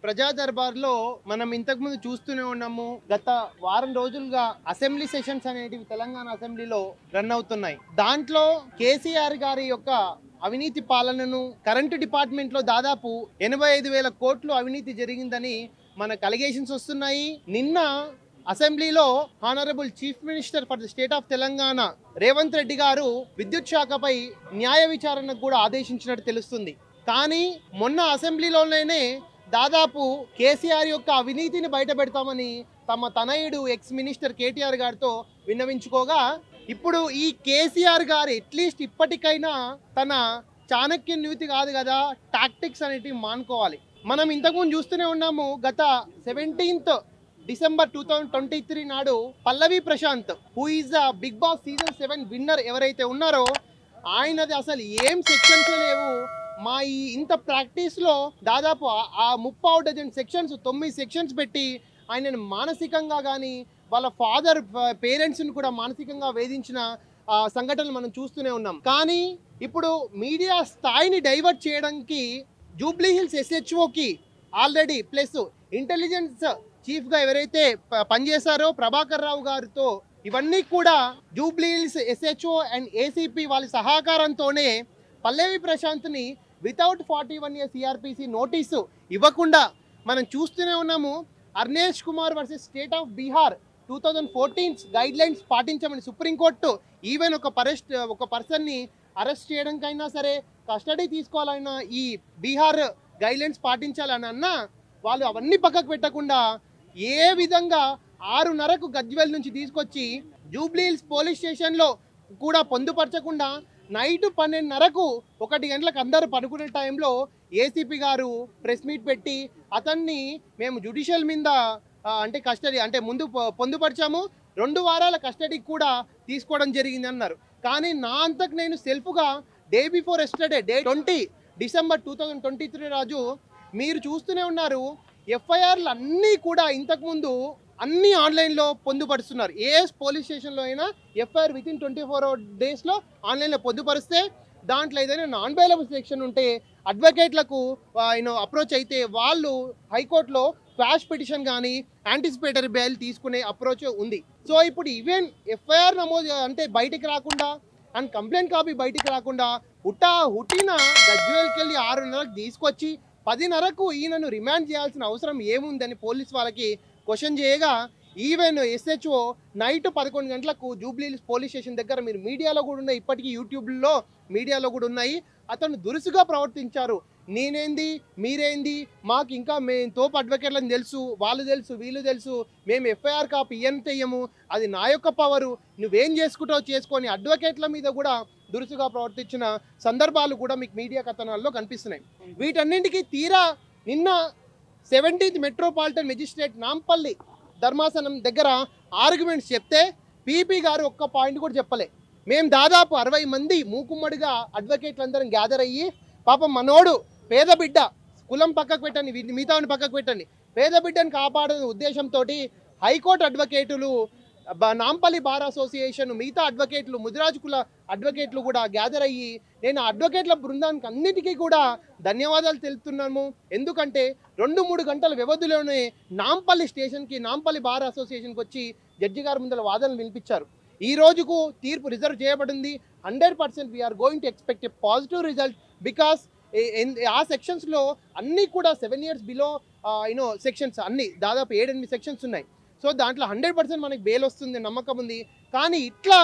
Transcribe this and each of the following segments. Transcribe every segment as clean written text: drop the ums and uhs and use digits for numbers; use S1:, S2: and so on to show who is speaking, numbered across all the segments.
S1: ప్రజా దర్బార్లో మనం ఇంతకుముందు చూస్తూనే ఉన్నాము. గత వారం రోజులుగా అసెంబ్లీ సెషన్స్ అనేటివి తెలంగాణ అసెంబ్లీలో రన్ అవుతున్నాయి. దాంట్లో కేసీఆర్ గారి యొక్క అవినీతి పాలనను, కరెంటు డిపార్ట్మెంట్లో దాదాపు 85,000 కోట్లు అవినీతి జరిగిందని మనకు అలిగేషన్స్ వస్తున్నాయి. నిన్న అసెంబ్లీలో honourable chief minister for the state of Telangana Revanth Reddy గారు విద్యుత్ శాఖపై న్యాయ విచారణకు కూడా ఆదేశించినట్టు తెలుస్తుంది. కానీ మొన్న అసెంబ్లీలోనే దాదాపు కేసీఆర్ యొక్క అవినీతిని బయటపెడతామని తమ తనయుడు ఎక్స్ మినిస్టర్ కేటీఆర్ గారితో విన్నవించుకోగా, ఇప్పుడు ఈ కేసీఆర్ గారు అట్లీస్ట్ ఇప్పటికైనా తన చాణక్య నీతి కాదు కదా, టాక్టిక్స్ అనేటివి మానుకోవాలి. మనం ఇంతకుముందు చూస్తూనే ఉన్నాము. గత 17th డిసెంబర్ 2023 నాడు Pallavi Prashanth, who is the Bigg Boss season 7 winner ఎవరైతే ఉన్నారో, ఆయనది అసలు ఏం సెక్షన్స్ లేవు. మా ఈ ఇంత ప్రాక్టీస్లో దాదాపు ఆ 30 డజన్ సెక్షన్స్ 9 సెక్షన్స్ పెట్టి ఆయనను మానసికంగా కానీ వాళ్ళ ఫాదర్ పేరెంట్స్ని కూడా మానసికంగా వేధించిన సంఘటనలు మనం చూస్తూనే ఉన్నాం. కానీ ఇప్పుడు మీడియా స్థాయిని డైవర్ట్ చేయడానికి జూబ్లీ హిల్స్ ఎస్హెచ్ఓకి ఆల్రెడీ ప్లస్ ఇంటెలిజెన్స్ చీఫ్గా ఎవరైతే పనిచేశారో ప్రభాకర్ రావు గారితో, ఇవన్నీ కూడా Jubilee Hills SHO and ACP వాళ్ళ సహకారంతోనే పల్లవి ప్రశాంత్ని వితౌట్ 41A CRPC నోటీసు ఇవ్వకుండా మనం చూస్తూనే ఉన్నాము. Arnesh Kumar versus state of Bihar 2014 guidelines పాటించమని సుప్రీంకోర్టు ఈవెన్ ఒక పర్సన్ని అరెస్ట్ చేయడానికైనా సరే, కస్టడీ తీసుకోవాలన్నా ఈ బీహార్ గైడ్లైన్స్ పాటించాలని అన్నా వాళ్ళు అవన్నీ పక్కకు పెట్టకుండా ఏ విధంగా 6:30కు గజ్వేల్ నుంచి తీసుకొచ్చి జూబ్లీ హిల్స్ పోలీస్ స్టేషన్లో కూడా పొందుపరచకుండా నైట్ 12:30కు 1 గంటలకు అందరూ పడుకునే టైంలో ఏసీపీ గారు ప్రెస్ మీట్ పెట్టి అతన్ని మేము జ్యుడిషియల్ మీద అంటే కస్టడీ అంటే ముందు పొందుపరిచాము, 2 వారాల కస్టడీకి కూడా తీసుకోవడం జరిగింది అన్నారు. కానీ నా అంతకు నేను సెల్ఫ్గా day before yesterday day 20 December 2023 రోజు మీరు చూస్తూనే ఉన్నారు. ఎఫ్ఐఆర్లు అన్నీ కూడా ఇంతకుముందు అన్నీ ఆన్లైన్లో పొందుపరుస్తున్నారు. ఏ పోలీస్ స్టేషన్లో అయినా ఎఫ్ఐఆర్ వితిన్ 24 డేస్లో ఆన్లైన్లో పొందుపరిస్తే దాంట్లో ఏదైనా నాన్ బెయిలబుల్ సెక్షన్ ఉంటే అడ్వకేట్లకు అప్రోచ్ అయితే వాళ్ళు హైకోర్టులో క్వాష్ పిటిషన్ కానీ యాంటిసిపేటరీ బెయిల్ తీసుకునే అప్రోచ్ ఉంది. సో ఇప్పుడు ఈవెన్ ఎఫ్ఐఆర్ నమోదు అంటే బయటికి రాకుండా అండ్ కంప్లైంట్ కాపీ బయటికి రాకుండా హుటిన గజ్వేల్కి వెళ్ళి 6:30కు తీసుకొచ్చి 10:30కు ఈయనను రిమాండ్ చేయాల్సిన అవసరం ఏముందని పోలీస్ వాళ్ళకి క్వశ్చన్ చేయగా, ఈవెన్ ఎస్హెచ్ఓ నైట్ 11 గంటలకు జూబ్లీ హిల్స్ పోలీస్ స్టేషన్ దగ్గర మీరు మీడియాలో కూడా ఉన్నాయి, ఇప్పటికీ యూట్యూబ్లో మీడియాలో కూడా ఉన్నాయి, అతను దురుసుగా ప్రవర్తించారు. నేనేంది మీరేంది, మాకు ఇంకా మేము తోపు అడ్వకేట్లని తెలుసు, వాళ్ళు తెలుసు, వీళ్ళు తెలుసు, మేము ఎఫ్ఐఆర్ కాపీ ఇయ్యము, అది నా యొక్క పవరు, నువ్వేం చేసుకుంటావు చేసుకొని అడ్వకేట్ల మీద కూడా దురుసుగా ప్రవర్తించిన సందర్భాలు కూడా మీకు మీడియా కథనాల్లో కనిపిస్తున్నాయి. వీటన్నింటికి తీరా నిన్న 17th మెట్రోపాలిటన్ మెజిస్ట్రేట్ నాంపల్లి ధర్మాసనం దగ్గర ఆర్గ్యుమెంట్స్ చెప్తే పీపీ గారు ఒక్క పాయింట్ కూడా చెప్పలే. మేము దాదాపు 60 మంది మూకుమ్మడిగా అడ్వకేట్లు అందరం గ్యాదర్ అయ్యి, పాపం మనోడు పేద బిడ్డ, కులం పక్కకు పెట్టండి, మిగతాని పక్కకు పెట్టండి, పేద బిడ్డను కాపాడే ఉద్దేశంతో హైకోర్టు అడ్వకేటులు, నాంపల్లి బార్ అసోసియేషన్, మిగతా అడ్వకేట్లు, ముదిరాజు కుల అడ్వకేట్లు కూడా గ్యాదర్ అయ్యి నేను అడ్వకేట్ల బృందానికి అన్నిటికీ కూడా ధన్యవాదాలు తెలుపుతున్నాము. ఎందుకంటే 2-3 గంటల వ్యవధిలోనే నాంపల్లి స్టేషన్కి, నాంపల్లి బార్ అసోసియేషన్కి వచ్చి జడ్జి గారి ముందర వాదనలు వినిపించారు. ఈ రోజుకు తీర్పు రిజర్వ్ చేయబడింది. 100% we are going to expect a positive result because ఆ సెక్షన్స్లో అన్నీ కూడా 7 years బిలో సెక్షన్స్ అన్నీ దాదాపు 7-8 సెక్షన్స్ ఉన్నాయి. సో దాంట్లో 100% మనకి బెయిల్ వస్తుంది నమ్మకం ఉంది. కానీ ఇట్లా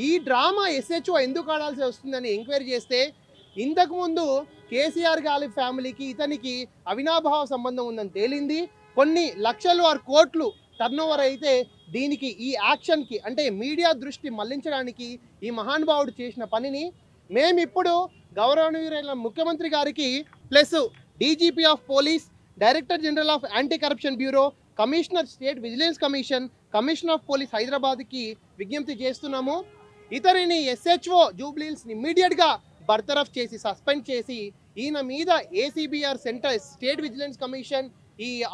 S1: ఈ డ్రామా ఎస్హెచ్ఓ ఎందుకు ఆడాల్సి వస్తుందని ఎంక్వైరీ చేస్తే ఇంతకుముందు కేసీఆర్ గారి ఫ్యామిలీకి ఇతనికి అవినాభావ సంబంధం ఉందని తేలింది. కొన్ని లక్షలు ఆరు కోట్లు టర్నోవర్ అయితే దీనికి ఈ యాక్షన్కి అంటే మీడియా దృష్టి మళ్లించడానికి ఈ మహానుభావుడు చేసిన పనిని మేమిప్పుడు గౌరవనీయులైన ముఖ్యమంత్రి గారికి plus DGP of police, director general of anti corruption bureau, commissioner state vigilance commission, commissioner of police హైదరాబాద్కి విజ్ఞప్తి చేస్తున్నాము. ఇతరిని ఎస్హెచ్ఓ జూబ్లీ హిల్స్ని ఇమ్మీడియట్గా బర్తరఫ్ చేసి సస్పెండ్ చేసి ఈయన మీద ACB or centre state vigilance commission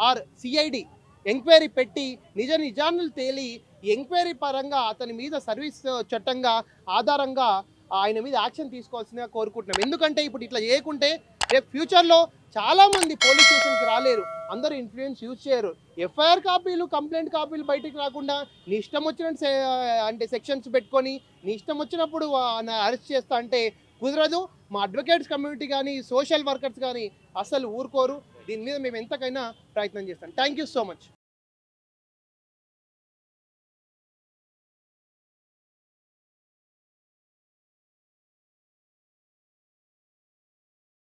S1: or CID enquiry పెట్టి నిజాలను తేలి ఎంక్వైరీ పరంగా అతని మీద సర్వీస్ చట్టంగా ఆధారంగా ఆయన మీద యాక్షన్ తీసుకోవాల్సిందిగా కోరుకుంటున్నాం. ఎందుకంటే ఇప్పుడు ఇట్లా చేయకుంటే రేపు ఫ్యూచర్లో చాలామంది పోలీస్ స్టేషన్కి రాలేరు, అందరూ ఇన్ఫ్లుయెన్స్ యూజ్ చేయరు. ఎఫ్ఐఆర్ కాపీలు, కంప్లైంట్ కాపీలు బయటికి రాకుండా నీ ఇష్టం వచ్చినట్టు అంటే సెక్షన్స్ పెట్టుకొని నీ ఇష్టం వచ్చినప్పుడు అరెస్ట్ చేస్తా అంటే కుదరదు. మా అడ్వకేట్స్ కమ్యూనిటీ కానీ సోషల్ వర్కర్స్ కానీ అసలు ఊరుకోరు. దీని మీద మేము ఎంతకైనా ప్రయత్నం చేస్తాం. Thank you so much.